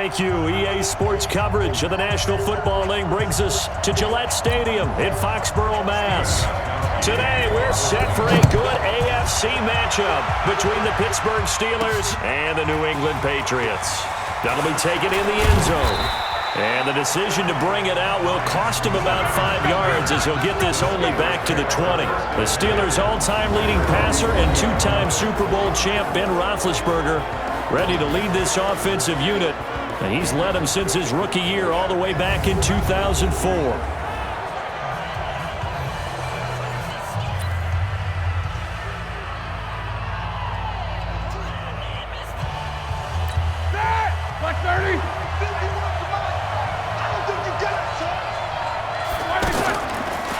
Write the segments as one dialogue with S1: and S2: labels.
S1: Thank you. EA Sports coverage of the National Football League brings us to Gillette Stadium in Foxborough, Mass. Today, we're set for a good AFC matchup between the Pittsburgh Steelers and the New England Patriots. That'll be taken in the end zone. And the decision to bring it out will cost him about 5 yards as he'll get this only back to the 20. The Steelers' all-time leading passer and two-time Super Bowl champ Ben Roethlisberger ready to lead this offensive unit. And he's led them since his rookie year all the way back in 2004.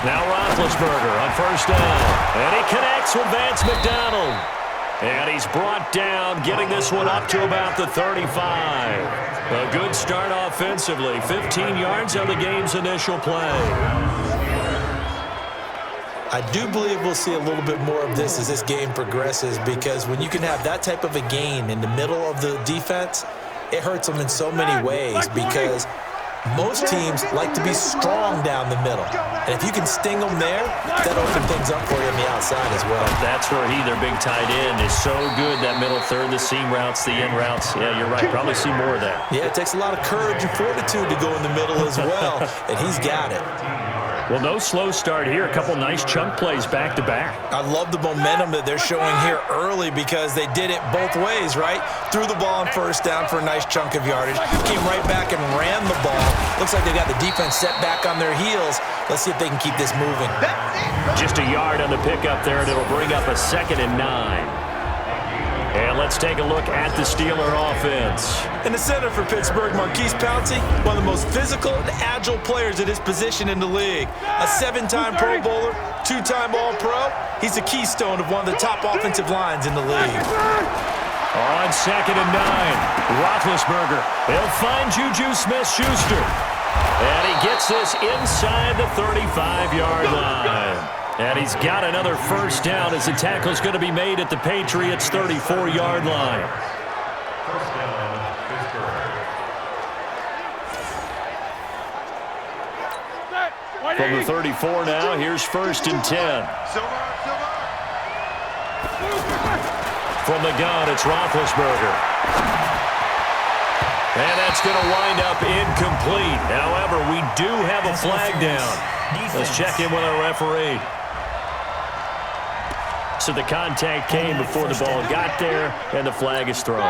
S1: Now Roethlisberger on first down. And he connects with Vance McDonald. And he's brought down, getting this one up to about the 35. A good start offensively. 15 yards on the game's initial play.
S2: I do believe we'll see a little bit more of this as this game progresses, because when you can have that type of a gain in the middle of the defense, it hurts them in so many ways, because most teams like to be strong down the middle. And if you can sting them there, that'll open things up for you on the outside as well.
S1: That's where their big tight end, is so good. That middle third, the seam routes, the in routes. Yeah, you're right. Probably see more of that.
S2: Yeah, it takes a lot of courage and fortitude to go in the middle as well, and he's got it.
S1: Well, no slow start here. A couple nice chunk plays back-to-back.
S2: I love the momentum that they're showing here early, because they did it both ways, right? Threw the ball on first down for a nice chunk of yardage. Came right back and ran the ball. Looks like they got the defense set back on their heels. Let's see if they can keep this moving.
S1: Just a yard on the pickup there, and it'll bring up a 2nd and 9. And let's take a look at the Steeler offense.
S2: In the center for Pittsburgh, Marquise Pouncey, one of the most physical and agile players at his position in the league. A 7-time Pro Bowler, 2-time All-Pro. He's a keystone of one of the top offensive lines in the league.
S1: On 2nd and 9, Roethlisberger. He'll find Juju Smith-Schuster. And he gets this inside the 35-yard line. And he's got another first down as the tackle's going to be made at the Patriots' 34-yard line. From the 34 now, here's 1st and 10. From the gun, it's Roethlisberger. And that's going to wind up incomplete. However, we do have a flag down. Let's check in with our referee. So the contact came before the ball got there, and the flag is thrown.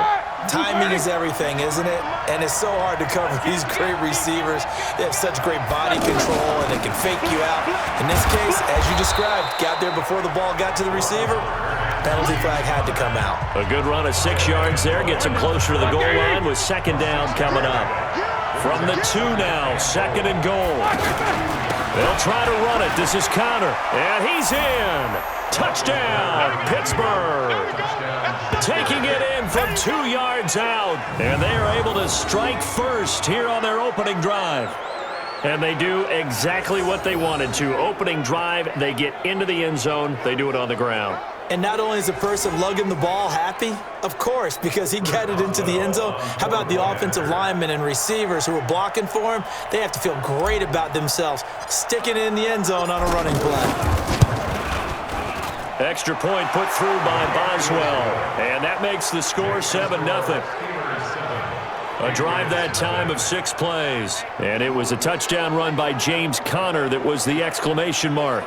S2: Timing is everything, isn't it? And it's so hard to cover these great receivers. They have such great body control, and they can fake you out. In this case, as you described, got there before the ball got to the receiver. Penalty flag had to come out.
S1: A good run of 6 yards there gets him closer to the goal line with 2nd down coming up. From the 2 now, 2nd and goal. They'll try to run it. This is Connor, and he's in. Touchdown, Pittsburgh. Taking it in from 2 yards out. And they are able to strike first here on their opening drive. And they do exactly what they wanted to. Opening drive, they get into the end zone. They do it on the ground.
S2: And not only is the person lugging the ball happy, of course, because he got it into the end zone. How about the offensive linemen and receivers who are blocking for him? They have to feel great about themselves, sticking it in the end zone on a running play.
S1: Extra point put through by Boswell. And that makes the score 7-0. A drive that time of 6 plays. And it was a touchdown run by James Conner that was the exclamation mark.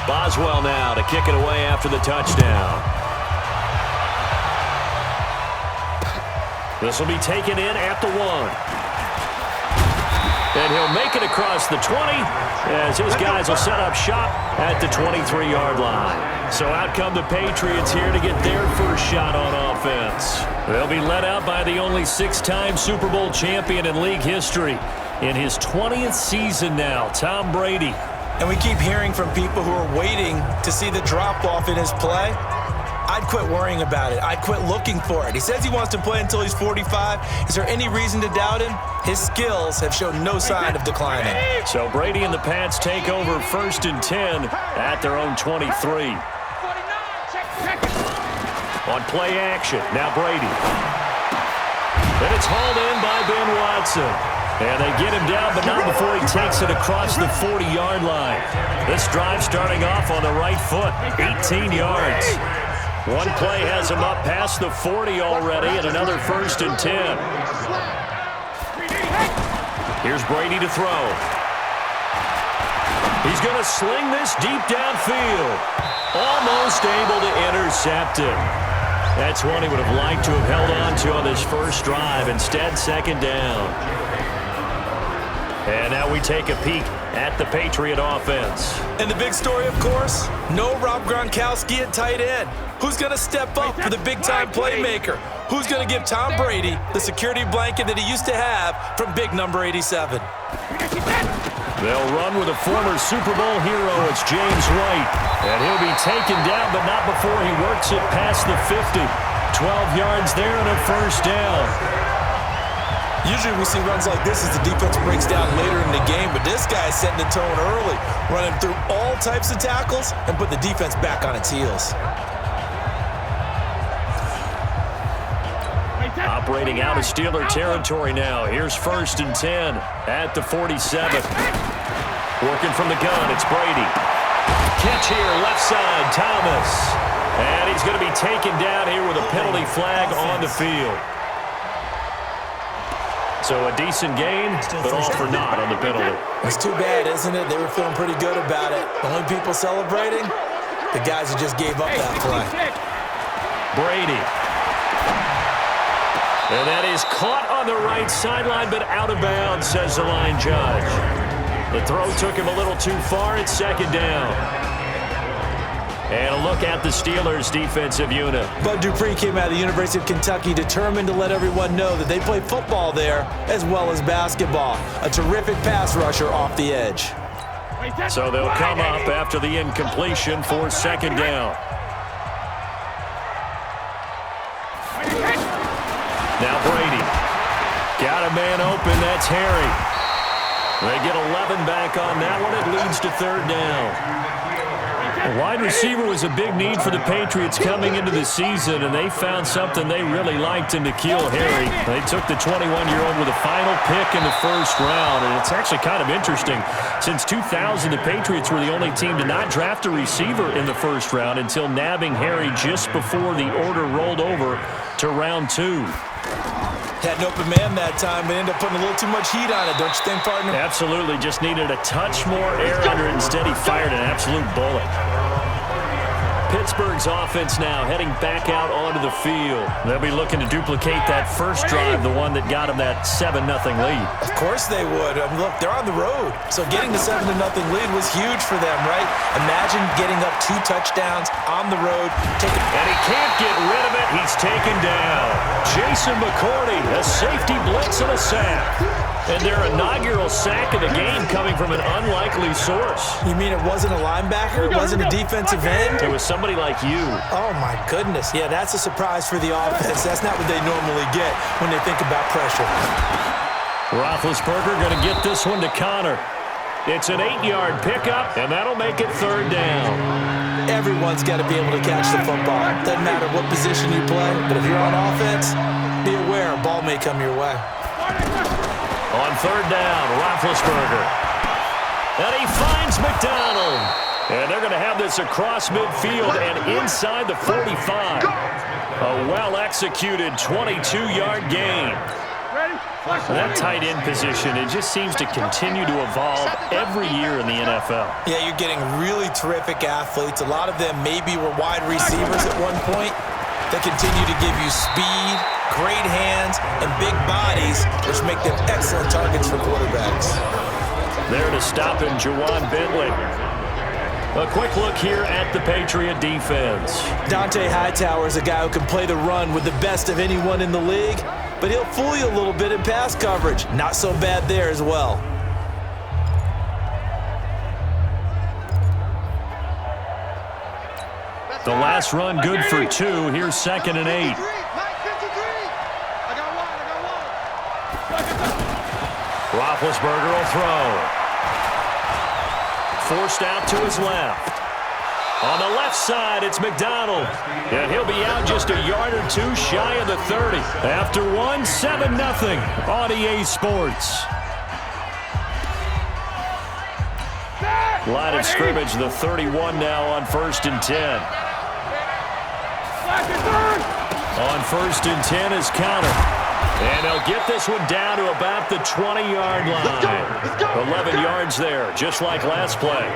S1: Boswell now to kick it away after the touchdown. This will be taken in at the 1. And he'll make it across the 20 as his guys will set up shop at the 23-yard line. So out come the Patriots here to get their first shot on offense. They'll be led out by the only 6-time Super Bowl champion in league history. In his 20th season now, Tom Brady.
S2: And we keep hearing from people who are waiting to see the drop-off in his play. I'd quit worrying about it. I'd quit looking for it. He says he wants to play until he's 45. Is there any reason to doubt him? His skills have shown no sign of declining.
S1: So Brady and the Pats take over 1st and 10 at their own 23. On play action, now Brady. And it's hauled in by Ben Watson. And they get him down, but not before he takes it across the 40-yard line. This drive starting off on the right foot, 18 yards. One play has him up past the 40 already, and another 1st and 10. Here's Brady to throw. He's going to sling this deep downfield. Almost able to intercept it. That's one he would have liked to have held on to on this first drive. Instead, 2nd down. And now we take a peek at the Patriot offense.
S2: And the big story, of course, no Rob Gronkowski at tight end. Who's going to step up for the big-time playmaker? Who's going to give Tom Brady the security blanket that he used to have from big number 87?
S1: They'll run with a former Super Bowl hero. It's James White. And he'll be taken down, but not before he works it past the 50. 12 yards there and a 1st down.
S2: Usually we see runs like this as the defense breaks down later in the game, but this guy's setting the tone early, running through all types of tackles and put the defense back on its heels.
S1: Operating out of Steeler territory now. Here's 1st and 10 at the 47. Working from the gun, it's Brady. Catch here, left side, Thomas. And he's going to be taken down here with a penalty flag on the field. So a decent gain, but all for naught on the penalty.
S2: It's too bad, isn't it? They were feeling pretty good about it. The only people celebrating, the guys who just gave up that play.
S1: Brady. And that is caught on the right sideline, but out of bounds, says the line judge. The throw took him a little too far. It's 2nd down. And a look at the Steelers' defensive unit.
S2: Bud Dupree came out of the University of Kentucky determined to let everyone know that they play football there as well as basketball. A terrific pass rusher off the edge.
S1: So they'll come up after the incompletion for 2nd down. Now Brady. Got a man open. That's Harry. They get 11 back on that one. It leads to 3rd down. A wide receiver was a big need for the Patriots coming into the season, and they found something they really liked in N'Keal Harry. They took the 21-year-old with a final pick in the 1st round, and it's actually kind of interesting. Since 2000, the Patriots were the only team to not draft a receiver in the 1st round until nabbing Harry just before the order rolled over to round 2.
S2: Had an open man that time, but ended up putting a little too much heat on it, don't you think, partner?
S1: Absolutely. Just needed a touch more air under it. Instead, he fired an absolute bullet. Pittsburgh's offense now heading back out onto the field. They'll be looking to duplicate that first drive, the one that got them that 7-0 lead.
S2: Of course they would. I mean, look, they're on the road. So getting the 7-0 lead was huge for them, right? Imagine getting up 2 touchdowns on the road.
S1: And he can't get rid of it. He's taken down. Jason McCourty, a safety blitz and a sack. And their inaugural sack of the game coming from an unlikely source.
S2: You mean it wasn't a linebacker? It wasn't a defensive end?
S1: It was somebody like you.
S2: Oh, my goodness. Yeah, that's a surprise for the offense. That's not what they normally get when they think about pressure.
S1: Roethlisberger going to get this one to Connor. It's an 8-yard pickup, and that'll make it 3rd down.
S2: Everyone's got to be able to catch the football. Doesn't matter what position you play, but if you're on offense, be aware a ball may come your way.
S1: On 3rd down, Roethlisberger. And he finds McDonald. And they're going to have this across midfield and inside the 45. A well-executed 22-yard gain. That tight end position, it just seems to continue to evolve every year in the NFL.
S2: Yeah, you're getting really terrific athletes. A lot of them maybe were wide receivers at one point. They continue to give you speed, great hands, and big bodies, which make them excellent targets for quarterbacks.
S1: There to stop him, Juwan Bentley. A quick look here at the Patriot defense.
S2: Dante Hightower is a guy who can play the run with the best of anyone in the league, but he'll fool you a little bit in pass coverage. Not so bad there as well.
S1: The last run good for 2. Here's 2nd and 8. Roethlisberger will throw. Forced out to his left. On the left side, it's McDonald. And he'll be out just a yard or 2 shy of the 30. After 1, 7-0 on EA Sports. Line of scrimmage, the 31 now on 1st and 10. On 1st and 10 is Connor. And they'll get this one down to about the 20-yard line. 11 yards there, just like last play.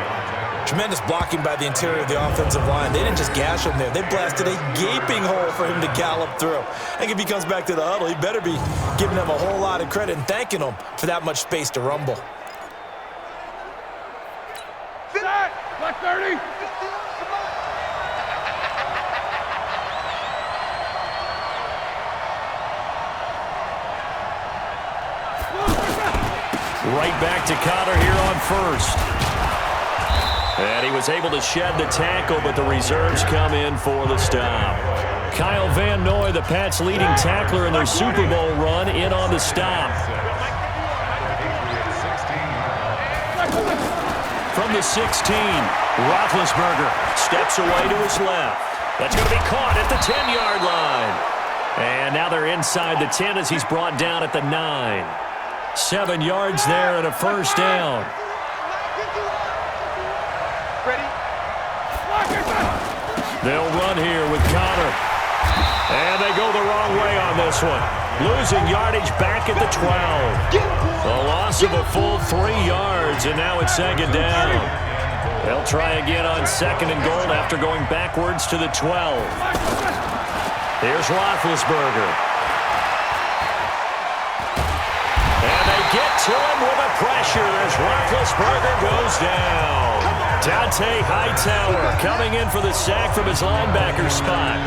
S2: Tremendous blocking by the interior of the offensive line. They didn't just gash him there. They blasted a gaping hole for him to gallop through. I think if he comes back to the huddle, he better be giving them a whole lot of credit and thanking them for that much space to rumble.
S3: Black 30.
S1: Right back to Connor here on 1st. And he was able to shed the tackle, but the reserves come in for the stop. Kyle Van Noy, the Pats' leading tackler in their Super Bowl run, in on the stop. From the 16, Roethlisberger steps away to his left. That's going to be caught at the 10-yard line. And now they're inside the 10 as he's brought down at the 9. 7 yards there and a 1st down. They'll run here with Connor. And they go the wrong way on this one. Losing yardage back at the 12. A loss of a full 3 yards, and now it's 2nd down. They'll try again on 2nd and goal after going backwards to the 12. Here's Roethlisberger. And they get to him with a pressure as Roethlisberger goes down. Dante Hightower coming in for the sack from his linebacker spot.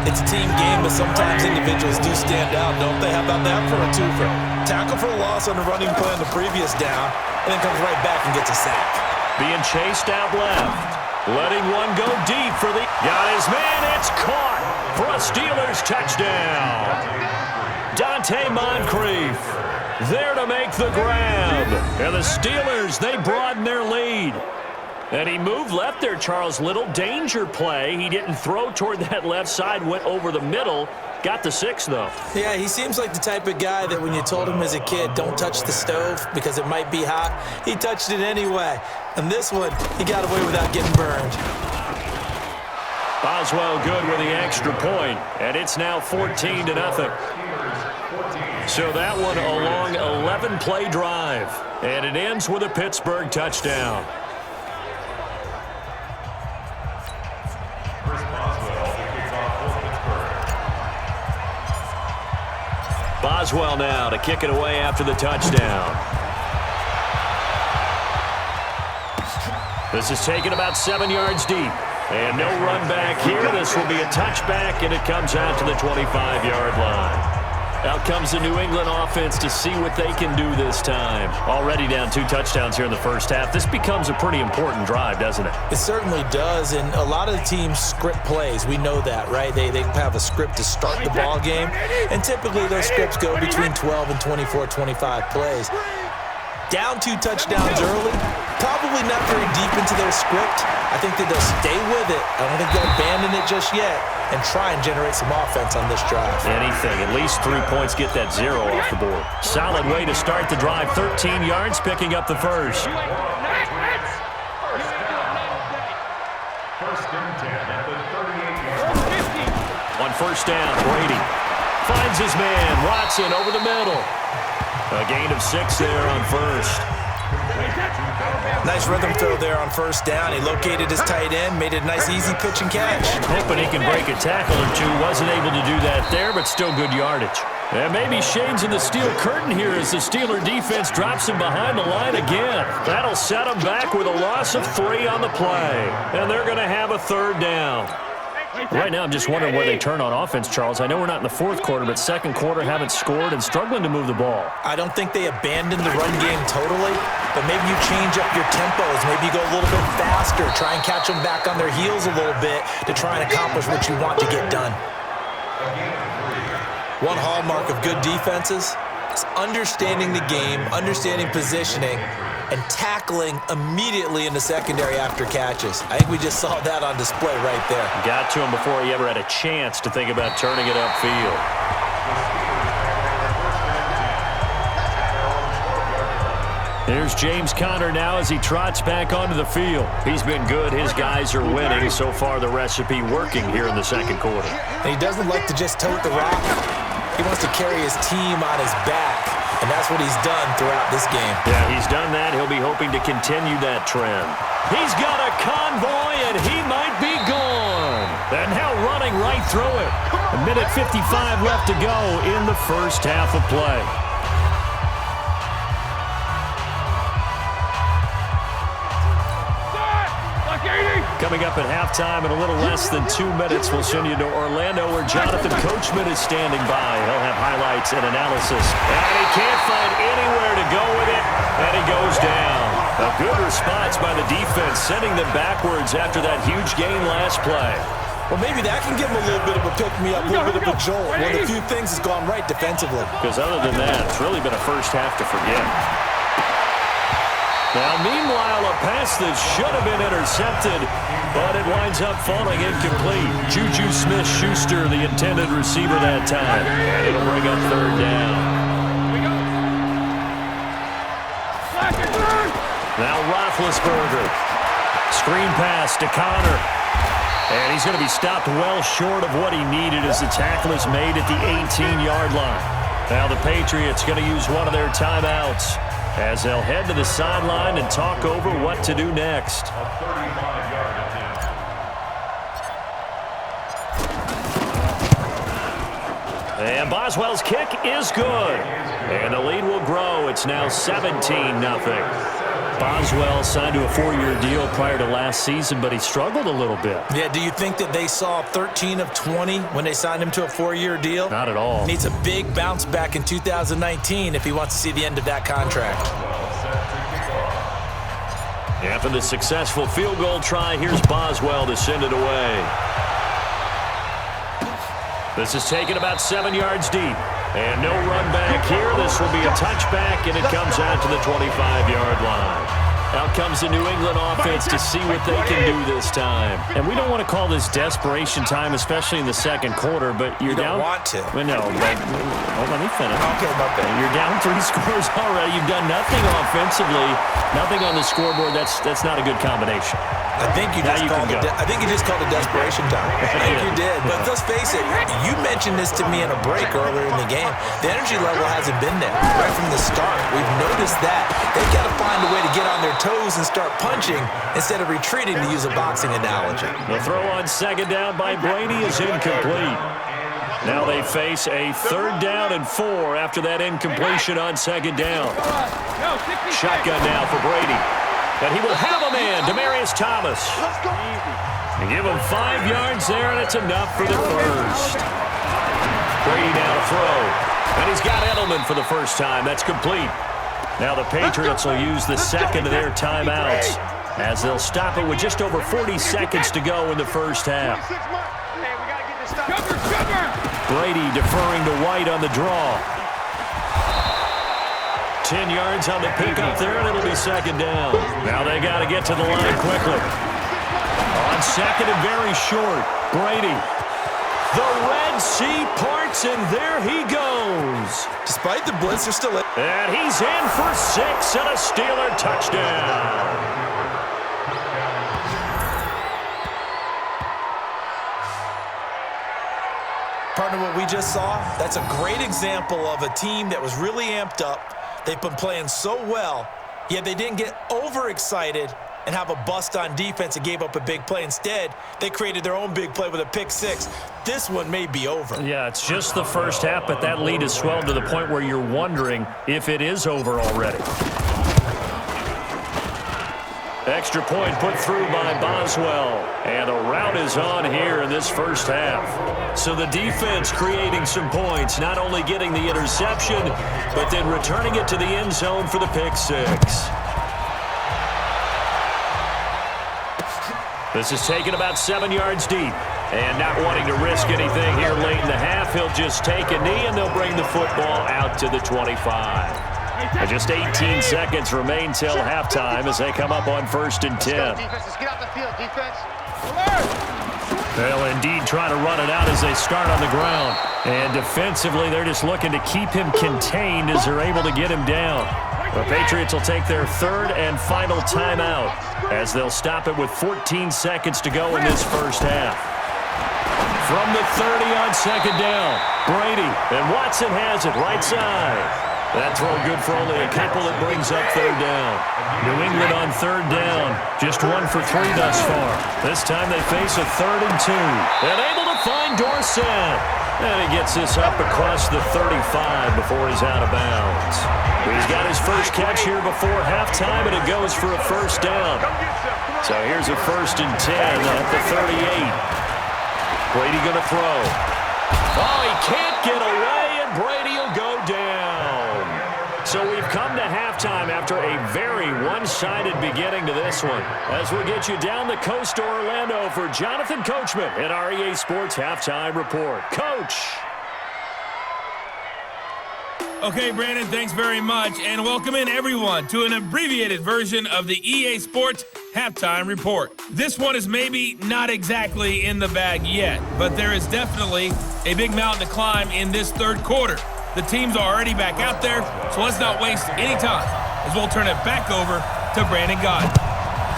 S2: It's a team game, but sometimes individuals do stand out, don't they? How about that for a twofer? Tackle for a loss on the running play on the previous down, and then comes right back and gets a sack.
S1: Being chased out left. Letting one go deep for the... Got his man. It's caught for a Steelers touchdown. Dante Moncrief there to make the grab. And the Steelers, they broaden their lead. And he moved left there, Charles. Little danger play. He didn't throw toward that left side, went over the middle. Got the 6, though.
S2: Yeah, he seems like the type of guy that when you told him as a kid, don't touch the stove because it might be hot, he touched it anyway. And this one, he got away without getting burned.
S1: Boswell good with the extra point, and it's now 14-0. So that one a long 11-play drive, and it ends with a Pittsburgh touchdown. Boswell now to kick it away after the touchdown. This is taken about 7 yards deep. And no run back here. This will be a touchback, and it comes out to the 25-yard line. Out comes the New England offense to see what they can do this time. Already down 2 touchdowns here in the first half. This becomes a pretty important drive, doesn't it?
S2: It certainly does, and a lot of the teams script plays. We know that, right? They have a script to start the ball game, and typically those scripts go between 12 and 24, 25 plays. Down 2 touchdowns early, probably not very deep into their script. I think that they'll stay with it. I don't think they'll abandon it just yet and try and generate some offense on this drive.
S1: Anything. At least 3 points, get that 0 off the board. Solid way to start the drive. 13 yards, picking up the first. On 1st down, Brady finds his man, Watson, over the middle. A gain of 6 there on 1st.
S2: Nice rhythm throw there on 1st down. He located his tight end, made it a nice, easy pitch and catch.
S1: Hoping he can break a tackle or 2. Wasn't able to do that there, but still good yardage. And maybe shades in the steel curtain here as the Steeler defense drops him behind the line again. That'll set him back with a loss of 3 on the play. And they're going to have a 3rd down. Right now, I'm just wondering where they turn on offense, Charles. I know we're not in the 4th quarter, but 2nd quarter haven't scored and struggling to move the ball.
S2: I don't think they abandoned the run game totally. but maybe you change up your tempos. Maybe you go a little bit faster. Try and catch them back on their heels a little bit to try and accomplish what you want to get done. One hallmark of good defenses is understanding the game, understanding positioning, and tackling immediately in the secondary after catches. I think we just saw that on display right there.
S1: Got to him before he ever had a chance to think about turning it upfield. Here's James Conner now as he trots back onto the field. He's been good. His guys are winning. So far, the recipe working here in the second quarter.
S2: And he doesn't like to just tote the rock. He wants to carry his team on his back, and that's what he's done throughout this game.
S1: Yeah, he's done that. He'll be hoping to continue that trend. He's got a convoy, and he might be gone. And now running right through it. A minute 55 left to go in the first half of play. Coming up at halftime in a little less than 2 minutes, we'll send you to Orlando where Jonathan Coachman is standing by. He'll have highlights and analysis. And he can't find anywhere to go with it, and he goes down. A good response by the defense, sending them backwards after that huge gain last play.
S2: Well, maybe that can give him a little bit of a pick-me-up, a little bit of a jolt. One of the few things has gone right defensively.
S1: Because other than that, it's really been a first half to forget. Now, meanwhile, a pass that should have been intercepted, but it winds up falling incomplete. Juju Smith-Schuster, the intended receiver that time. And it'll bring up third down. Now Roethlisberger. Screen pass to Conner. And he's going to be stopped well short of what he needed as the tackle is made at the 18-yard line. Now the Patriots going to use one of their timeouts as they'll head to the sideline and talk over what to do next. And Boswell's kick is good. And the lead will grow. It's now 17-0. Boswell signed to a 4-year deal prior to last season, but he struggled a little bit.
S2: Yeah, do you think that they saw 13 of 20 when they signed him to a 4-year deal?
S1: Not at all.
S2: Needs a big bounce back in 2019 if he wants to see the end of that contract.
S1: After the successful field goal try, here's Boswell to send it away. This is taken about 7 yards deep. And no run back here. This will be a touchback, and it comes out to the 25-yard line. Out comes the New England offense to see what they can do this time. And we don't want to call this desperation time, especially in the second quarter, but you're down.
S2: You don't want to.
S1: Well, no, but let me finish.
S2: Okay, my bad.
S1: You're down 3 scores already. You've done nothing offensively, nothing on the scoreboard. That's not a good combination.
S2: I think you just called it desperation time. I think you did. But let's face it, you mentioned this to me in a break earlier in the game. The energy level hasn't been there right from the start. We've noticed that. They've got to find a way to get on their toes and start punching instead of retreating, to use a boxing analogy.
S1: The throw on second down by Brady is incomplete. Now they face a 3rd down and 4 after that incompletion on second down. Shotgun now for Brady. And he will have a man, Demaryius Thomas. And give him 5 yards there, and it's enough for the first. Brady now to throw. And he's got Edelman for the first time. That's complete. Now the Patriots will use the second of their timeouts as they'll stop it with just over 40 seconds to go in the first half. Brady deferring to White on the draw. 10 yards on the pickup there, and it'll be second down. Now they got to get to the line quickly. On second and very short, Brady. The Red Sea parts, and there he goes.
S2: Despite the blitz, they're still in.
S1: And he's in for 6 and a Steeler touchdown.
S2: Partner, what we just saw, that's a great example of a team that was really amped up. They've been playing so well, yet they didn't get overexcited and have a bust on defense and gave up a big play. Instead, they created their own big play with a pick 6. This one may be over.
S1: Yeah, it's just the first half, but that lead has swelled to the point where you're wondering if it is over already. Extra point put through by Boswell. And a rout is on here in this first half. So the defense creating some points, not only getting the interception, but then returning it to the end zone for the pick 6. This is taken about 7 yards deep. And not wanting to risk anything here late in the half, he'll just take a knee, and they'll bring the football out to the 25. And just 18 seconds remain till halftime as they come up on 1st and 10.
S3: Let's get out the field, defense.
S1: They'll indeed try to run it out as they start on the ground. And defensively, they're just looking to keep him contained as they're able to get him down. The Patriots will take their 3rd and final timeout as they'll stop it with 14 seconds to go in this first half. From the 30 on 2nd down, Brady, and Watson has it right side. That throw good for only a couple. That brings up 3rd down. New England on 3rd down. Just 1 for 3 thus far. This time they face a 3rd and 2. And able to find Dorsett. And he gets this up across the 35 before he's out of bounds. He's got his first catch here before halftime, and it goes for a 1st down. So here's a 1st and 10 at the 38. Brady going to throw. Oh, he can't get away, and Brady will go down. So we've come to halftime after a very one-sided beginning to this one. As we get you down the coast to Orlando for Jonathan Coachman in our EA Sports Halftime Report. Coach.
S4: Okay, Brandon, thanks very much, and welcome in everyone to an abbreviated version of the EA Sports Halftime Report. This one is maybe not exactly in the bag yet, but there is definitely a big mountain to climb in this 3rd quarter. The teams are already back out there, so let's not waste any time as we'll turn it back over to Brandon Gaudin.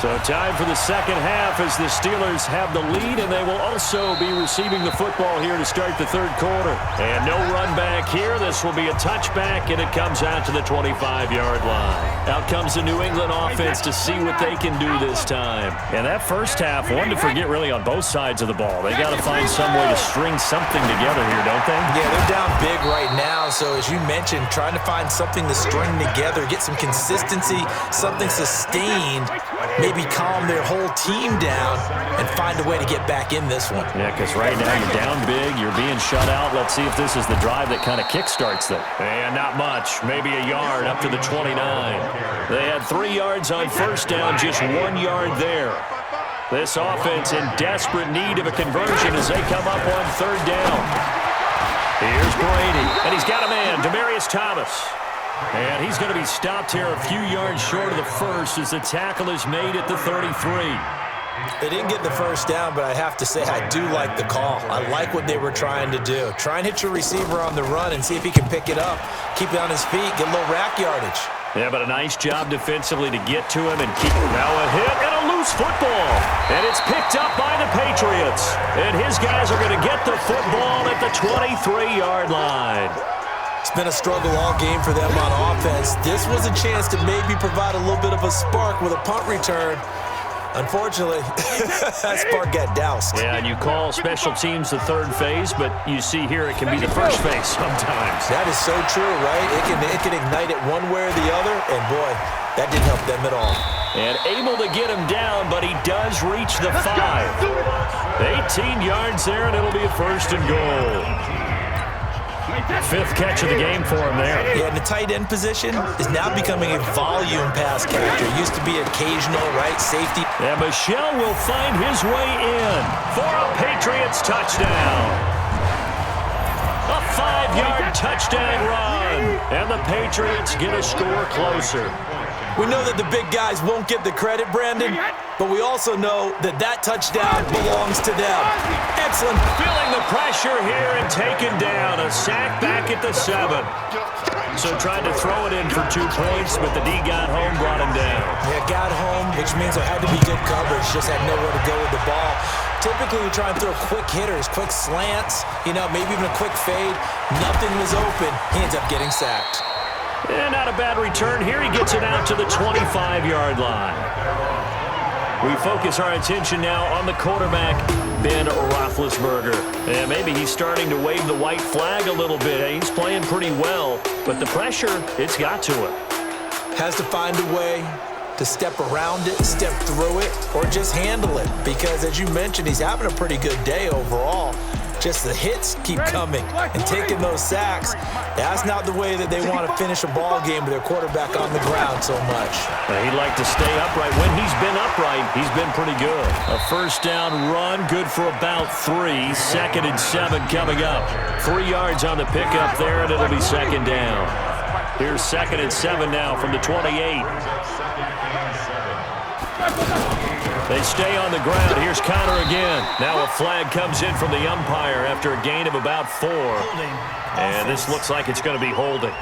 S1: So time for the second half as the Steelers have the lead, and they will also be receiving the football here to start the 3rd quarter. And no run back here. This will be a touchback, and it comes out to the 25-yard line. Out comes the New England offense to see what they can do this time. And that first half, one to forget really on both sides of the ball. They got to find some way to string something together here, don't they?
S2: Yeah, they're down big right now. So as you mentioned, trying to find something to string together, get some consistency, something sustained, maybe calm their whole team down and find a way to get back in this one.
S1: Yeah, because right now you're down big, you're being shut out. Let's see if this is the drive that kind of kickstarts them. And not much, maybe a yard up to the 29. They had 3 yards on 1st down, just 1 yard there. This offense in desperate need of a conversion as they come up on 3rd down. Here's Brady, and he's got a man, Demaryius Thomas. And he's going to be stopped here a few yards short of the 1st as the tackle is made at the 33.
S2: They didn't get the 1st down, but I have to say I do like the call. I like what they were trying to do. Try and hit your receiver on the run and see if he can pick it up, keep it on his feet, get a little rack yardage.
S1: Yeah, but a nice job defensively to get to him and keep him. Now a hit and a loose football. And it's picked up by the Patriots. And his guys are going to get the football at the 23-yard line.
S2: It's been a struggle all game for them on offense. This was a chance to maybe provide a little bit of a spark with a punt return. Unfortunately, that spark got doused.
S1: Yeah, and you call special teams the 3rd phase, but you see here it can be the 1st phase sometimes.
S2: That is so true, right? It can ignite it one way or the other, and boy, that didn't help them at all.
S1: And able to get him down, but he does reach the 5. 18 yards there, and it'll be a 1st and goal. 5th catch of the game for him there.
S2: Yeah, and the tight end position is now becoming a volume pass catcher. It used to be occasional, right, safety.
S1: And Michel will find his way in for a Patriots touchdown. A 5-yard touchdown run. And the Patriots get a score closer.
S2: We know that the big guys won't get the credit, Brandon, but we also know that that touchdown belongs to them. Excellent.
S1: Feeling the pressure here and taken down. A sack back at the 7. So tried to throw it in for 2 points, but the D got home, brought him down.
S2: Yeah, got home, which means there had to be good coverage. Just had nowhere to go with the ball. Typically, we try and throw quick hitters, quick slants, maybe even a quick fade. Nothing was open. He ends up getting sacked.
S1: And not a bad return here. He gets it out to the 25-yard line. We focus our attention now on the quarterback, Ben Roethlisberger. And maybe he's starting to wave the white flag a little bit. He's playing pretty well, but the pressure, it's got to him.
S2: Has to find a way to step around it, step through it, or just handle it. Because as you mentioned, he's having a pretty good day overall. just the hits keep coming and taking those sacks. That's not the way that they want to finish a ball game with their quarterback on the ground so much.
S1: He'd like to stay upright. When he's been upright, he's been pretty good. A first down run, good for about 3. 2nd and 7 coming up. 3 yards on the pickup there, and it'll be 2nd down. Here's 2nd and 7 now from the 28. They stay on the ground. Here's Connor again. Now a flag comes in from the umpire after a gain of about 4. And this looks like it's going to be holding.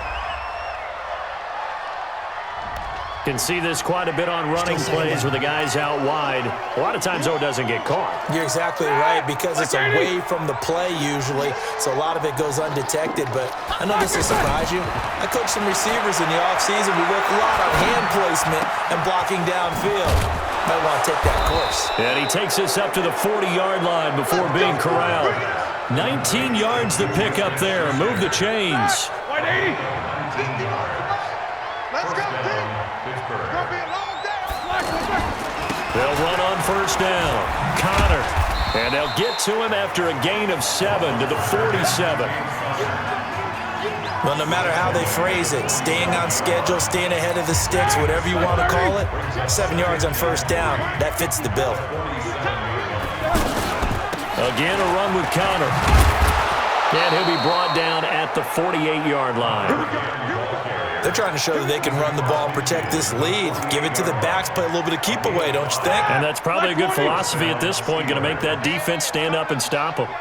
S1: Can see this quite a bit on running plays with the guys out wide. A lot of times, though, it doesn't get caught.
S2: You're exactly right, because it's away from the play usually, so a lot of it goes undetected. But I know this will surprise you. I coach some receivers in the offseason. We work a lot on hand placement and blocking downfield. Might want to take that course.
S1: And he takes this up to the 40-yard line before being corralled. 19 yards to pick up there. Move the chains.
S3: 180. Let's go, team. It's going to be a long day.
S1: They'll run on first down. Connor. And they'll get to him after a gain of 7 to the 47.
S2: Well, no matter how they phrase it, staying on schedule, staying ahead of the sticks, whatever you want to call it, 7 yards on first down, that fits the bill.
S1: Again, a run with Connor. And he'll be brought down at the 48-yard line.
S2: They're trying to show that they can run the ball and protect this lead. Give it to the backs, play a little bit of keep away, don't you think?
S1: And that's probably a good philosophy at this point, going to make that defense stand up and stop them.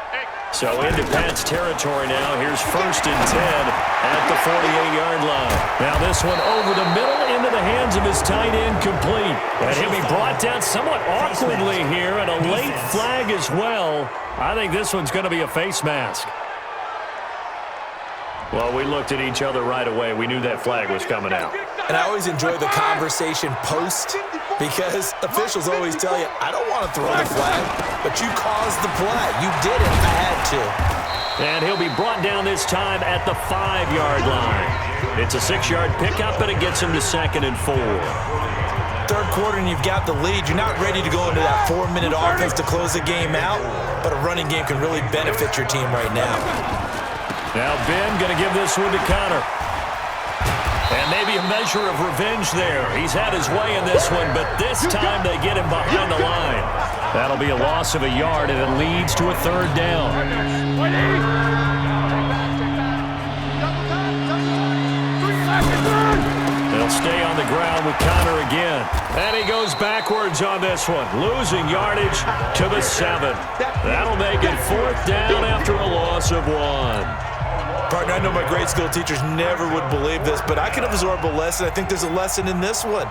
S1: So into Pat's territory now. Here's 1st and 10 at the 48-yard line. Now this one over the middle into the hands of his tight end, complete. And he'll be brought down somewhat awkwardly here, and a late flag as well. I think this one's going to be a face mask. Well, we looked at each other right away. We knew that flag was coming out.
S2: And I always enjoy the conversation post, because officials always tell you, I don't want to throw the flag, but you caused the play. You did it. I had to.
S1: And he'll be brought down this time at the 5-yard line. It's a 6-yard pickup, and it gets him to 2nd and 4.
S2: Third quarter, and you've got the lead. You're not ready to go into that 4-minute offense to close the game out, but a running game can really benefit your team right now.
S1: Now Ben going to give this one to Connor. And maybe a measure of revenge there. He's had his way in this one, but this time they get him behind the line. That'll be a loss of a yard, and it leads to a 3rd down. They'll stay on the ground with Connor again. And he goes backwards on this one, losing yardage to the 7. That'll make it 4th down after a loss of 1.
S2: Partner, I know my grade school teachers never would believe this, but I can absorb a lesson. I think there's a lesson in this one.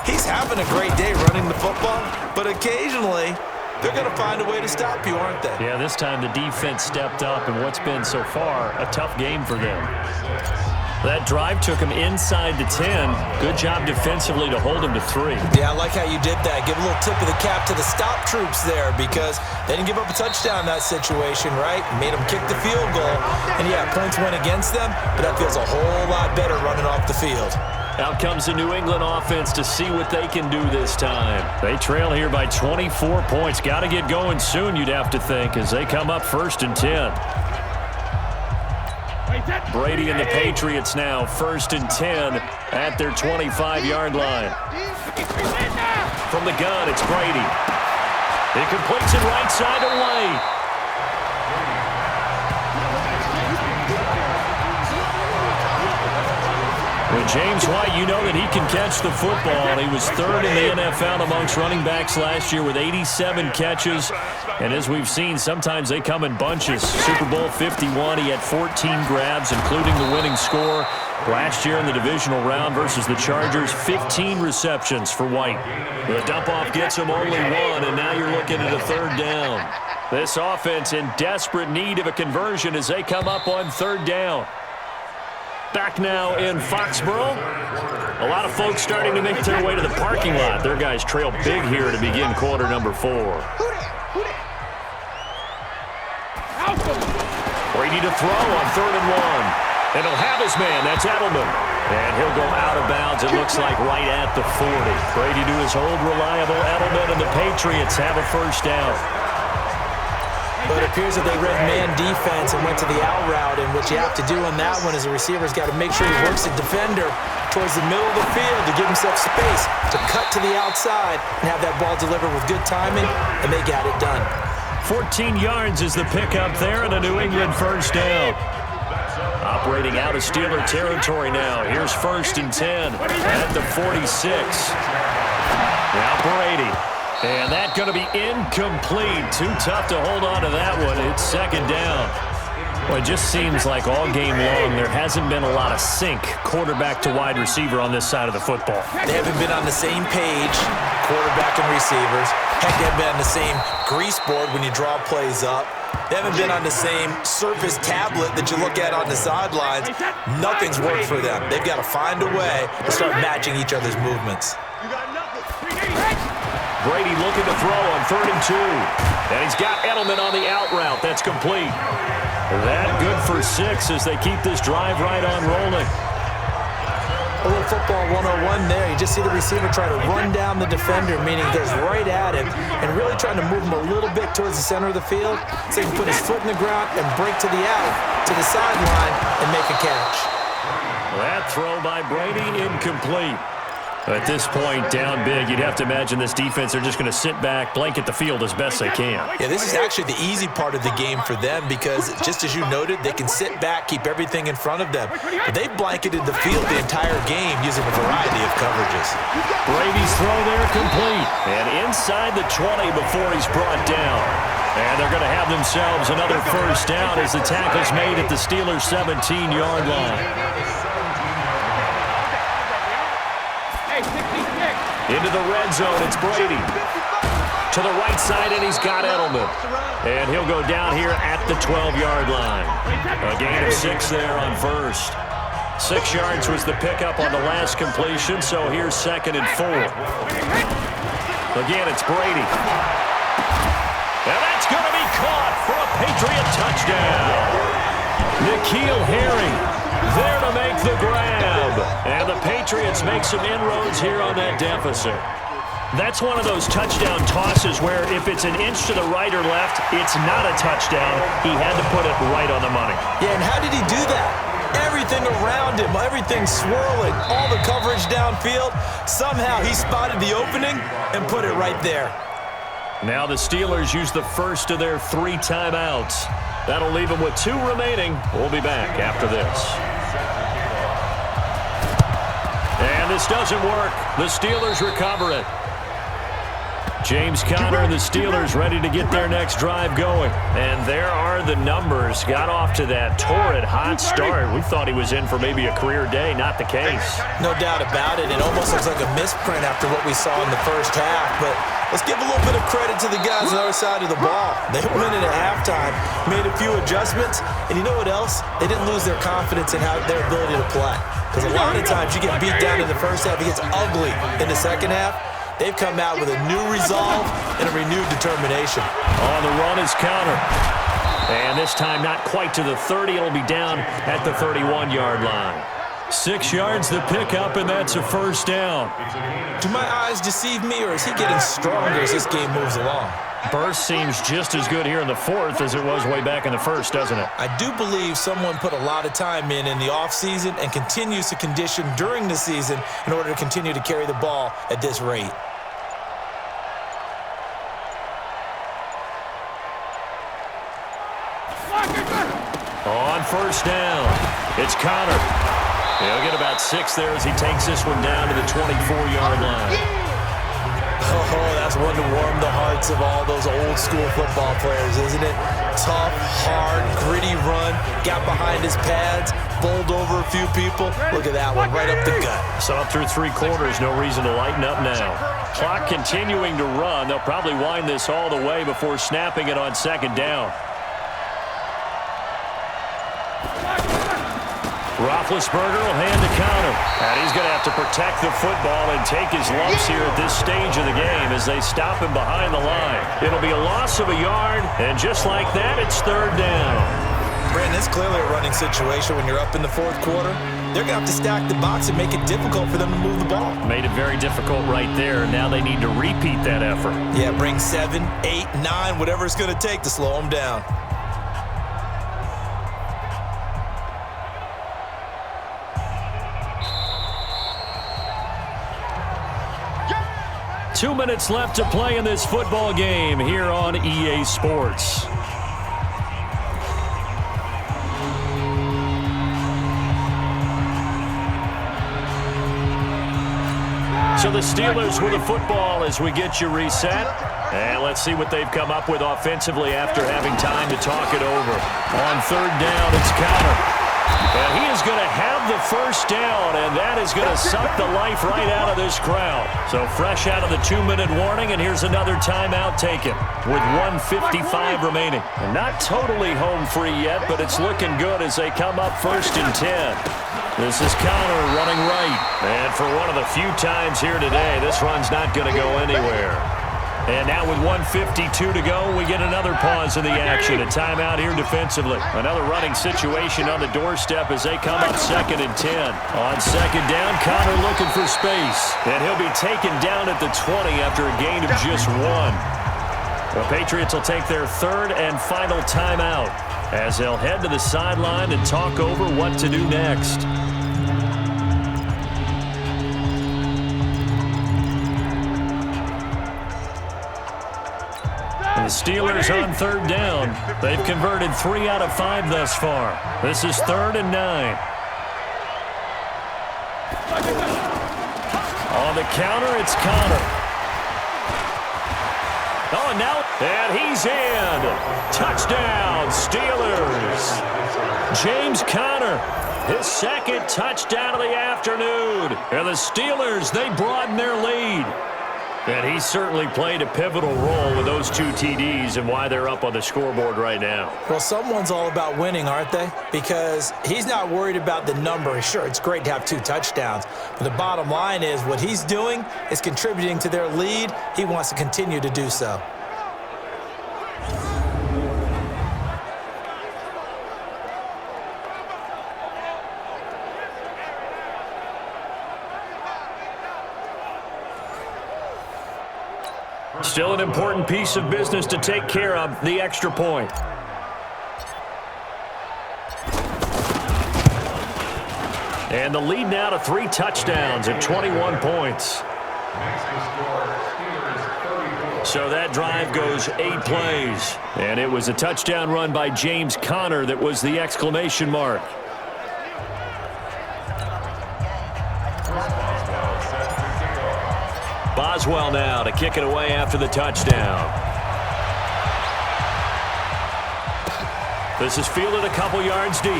S2: He's having a great day running the football, but occasionally they're going to find a way to stop you, aren't they?
S1: Yeah, this time the defense stepped up, and what's been so far a tough game for them. That drive took him inside the 10. Good job defensively to hold him to 3.
S2: Yeah, I like how you did that. Give a little tip of the cap to the stop troops there, because they didn't give up a touchdown in that situation, right? Made them kick the field goal. And yeah, points went against them, but that feels a whole lot better running off the field.
S1: Out comes the New England offense to see what they can do this time. They trail here by 24 points. Got to get going soon, you'd have to think, as they come up 1st and 10. Brady and the Patriots now 1st and 10 at their 25-yard line. From the gun, it's Brady. He completes it right side to White. With James White, you know that he can catch the football. He was 3rd in the NFL amongst running backs last year with 87 catches. And as we've seen, sometimes they come in bunches. Super Bowl 51, he had 14 grabs, including the winning score. Last year in the divisional round versus the Chargers, 15 receptions for White. The dump-off gets him only 1, and now you're looking at a 3rd down. This offense in desperate need of a conversion as they come up on 3rd down. Back now in Foxborough. A lot of folks starting to make their way to the parking lot. Their guys trail big here to begin quarter number 4. Brady to throw on 3rd and 1. And he'll have his man. That's Edelman. And he'll go out of bounds, it looks like, right at the 40. Brady to his old reliable Edelman, and the Patriots have a 1st down.
S2: But it appears that they read man defense and went to the out route, and what you have to do on that one is the receiver's got to make sure he works the defender towards the middle of the field to give himself space to cut to the outside and have that ball delivered with good timing, and they got it done.
S1: 14 yards is the pickup there, and a New England first down. Operating out of Steeler territory now. Here's 1st and 10 at the 46. Now Brady. And that's going to be incomplete. Too tough to hold on to that one. It's 2nd down. Well, it just seems like all game long there hasn't been a lot of sync quarterback to wide receiver on this side of the football.
S2: They haven't been on the same page, quarterback and receivers. Heck, they haven't been on the same grease board when you draw plays up. They haven't been on the same Surface tablet that you look at on the sidelines. Nothing's worked for them. They've got to find a way to start matching each other's movements.
S1: Brady looking to throw on 3rd and 2. And he's got Edelman on the out route. That's complete. That good for 6 as they keep this drive right on rolling.
S2: A little football 101 there. You just see the receiver try to run down the defender, meaning he goes right at him and really trying to move him a little bit towards the center of the field so he can put his foot in the ground and break to the out, to the sideline, and make a catch.
S1: That throw by Brady incomplete. At this point, down big, you'd have to imagine this defense are just going to sit back, blanket the field as best they can.
S2: Yeah, this is actually the easy part of the game for them because, just as you noted, they can sit back, keep everything in front of them. But they've blanketed the field the entire game using a variety of coverages.
S1: Brady's throw there complete. And inside the 20 before he's brought down. And they're going to have themselves another first down as the tackle's made at the Steelers' 17-yard line. Into the red zone, it's Brady. To the right side, and he's got Edelman. And he'll go down here at the 12-yard line. A gain of 6 there on 1st. 6 yards was the pickup on the last completion, so here's 2nd and 4. Again, it's Brady. And that's going to be caught for a Patriot touchdown. N'Keal Harry there to make the grab. And the Patriots make some inroads here on that deficit. That's one of those touchdown tosses where if it's an inch to the right or left, it's not a touchdown. He had to put it right on the money.
S2: Yeah, and how did he do that? Everything around him, everything swirling, all the coverage downfield. Somehow he spotted the opening and put it right there.
S1: Now the Steelers use the first of their 3 timeouts. That'll leave them with 2 remaining. We'll be back after this. And this doesn't work. The Steelers recover it. James Conner and the Steelers ready to get their next drive going. And there are the numbers. Got off to that torrid hot start. We thought he was in for maybe a career day. Not the case.
S2: No doubt about it. It almost looks like a misprint after what we saw in the first half. But let's give a little bit of credit to the guys on the other side of the ball. They went in at halftime, made a few adjustments, and you know what else? They didn't lose their confidence in their ability to play. Because a lot of times you get beat down in the first half, it gets ugly in the second half. They've come out with a new resolve and a renewed determination.
S1: On the run is Conner. And this time not quite to the 30. It'll be down at the 31-yard line. 6 yards the pickup, and that's a first down.
S2: Do my eyes deceive me, or is he getting stronger as this game moves along?
S1: Burst seems just as good here in the 4th as it was way back in the 1st, doesn't it?
S2: I do believe someone put a lot of time in the offseason and continues to condition during the season in order to continue to carry the ball at this rate.
S1: On first down, it's Conner. He'll get about 6 there as he takes this one down to the 24-yard line.
S2: Oh, that's one to warm the hearts of all those old school football players, isn't it? Tough, hard, gritty run, got behind his pads, bowled over a few people. Look at that one, right up the gut.
S1: So up through 3 quarters, no reason to lighten up now. Clock continuing to run. They'll probably wind this all the way before snapping it on 2nd down. Roethlisberger will hand to Conner. And he's going to have to protect the football and take his lumps here at this stage of the game as they stop him behind the line. It'll be a loss of a yard, and just like that, it's 3rd down.
S2: Brandon, it's clearly a running situation when you're up in the fourth quarter. They're going to have to stack the box and make it difficult for them to move the ball.
S1: Made it very difficult right there. Now they need to repeat that effort.
S2: Yeah, bring 7, 8, 9, whatever it's going to take to slow them down.
S1: Yeah. 2 minutes left to play in this football game here on EA Sports. So the Steelers with the football as we get you reset. And let's see what they've come up with offensively after having time to talk it over. On third down, it's Connor. And he is going to have the first down, and that is going to suck the life right out of this crowd. So fresh out of the 2-minute warning, and here's another timeout taken with 1:55 remaining. And not totally home free yet, but it's looking good as they come up 1st and 10. This is Connor running right. And for one of the few times here today, this run's not going to go anywhere. And now with 1:52 to go, we get another pause in the action. A timeout here defensively. Another running situation on the doorstep as they come up 2nd and 10. On 2nd down, Connor looking for space. And he'll be taken down at the 20 after a gain of just 1. The Patriots will take their 3rd and final timeout as they'll head to the sideline and talk over what to do next. The Steelers on 3rd down. They've converted 3 out of 5 thus far. This is 3rd and 9. On the counter, it's Connor. Oh, and now, and he's in. Touchdown, Steelers. James Conner, his 2nd touchdown of the afternoon. And the Steelers, they broaden their lead. And he certainly played a pivotal role with those 2 TDs and why they're up on the scoreboard right now.
S2: Well, someone's all about winning, aren't they? Because he's not worried about the number. Sure, it's great to have 2 touchdowns. But the bottom line is what he's doing is contributing to their lead. He wants to continue to do so.
S1: Still an important piece of business to take care of, the extra point. And the lead now to 3 touchdowns at 21 points. So that drive goes 8 plays. And it was a touchdown run by James Conner that was the exclamation mark. Boswell now to kick it away after the touchdown. This is fielded a couple yards deep.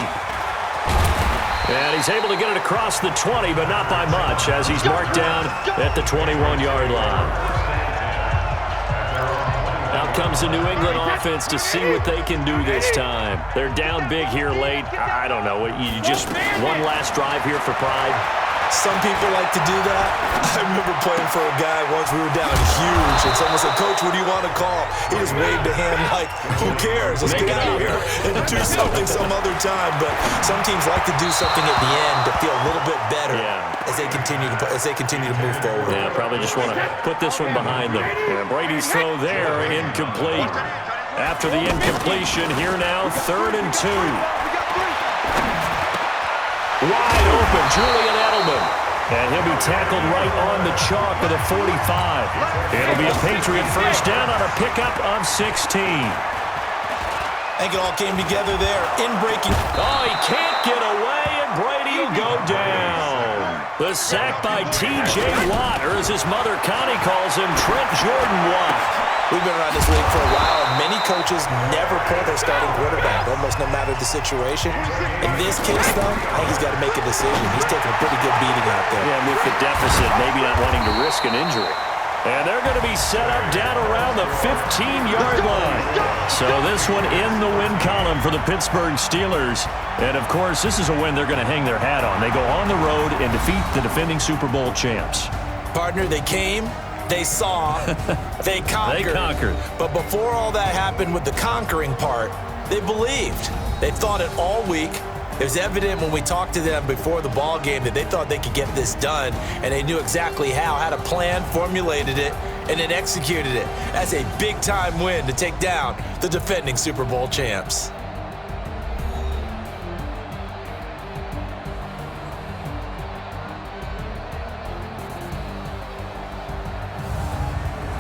S1: And he's able to get it across the 20, but not by much, as he's marked down at the 21-yard line. Out comes the New England offense to see what they can do this time. They're down big here late. I don't know. You just one last drive here for pride.
S2: Some people like to do that. I remember playing for a guy once. We were down huge, and someone said, "Coach, what do you want to call?" He just waved a hand like, "Who cares? Let's get out of here and do something some other time." But some teams like to do something at the end to feel a little bit better as they continue to move forward.
S1: Yeah, probably just want to put this one behind them. Yeah, Brady's throw there, incomplete. After the incompletion, here now, 3rd and 2. Wide open, Julian Edelman. And he'll be tackled right on the chalk with a 45. It'll be a Patriot first down on a pickup of 16.
S2: I think it all came together there in breaking.
S1: Oh, he can't get away, and Brady will go down. The sack by T.J. Watt, or as his mother Connie calls him, Trent Jordan Watt.
S2: We've been around this league for a while, and many coaches never pull their starting quarterback, almost no matter the situation. In this case, though, I think he's got to make a decision. He's taking a pretty good beating out there.
S1: Yeah, with the deficit, maybe not wanting to risk an injury. And they're going to be set up down around the 15-yard line. So this one in the win column for the Pittsburgh Steelers. And, of course, this is a win they're going to hang their hat on. They go on the road and defeat the defending Super Bowl champs.
S2: Partner, they came. They saw, they conquered.
S1: They conquered.
S2: But before all that happened with the conquering part, they believed. They've thought it all week. It was evident when we talked to them before the ball game that they thought they could get this done, and they knew exactly how, had a plan, formulated it, and then executed it. That's a big-time win to take down the defending Super Bowl champs.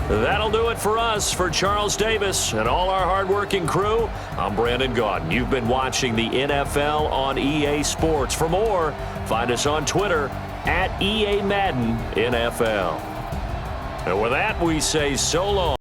S1: That'll do it for us. For Charles Davis and all our hardworking crew, I'm Brandon Gaudin. You've been watching the NFL on EA Sports. For more, find us on Twitter @EA Madden NFL. And with that, we say so long.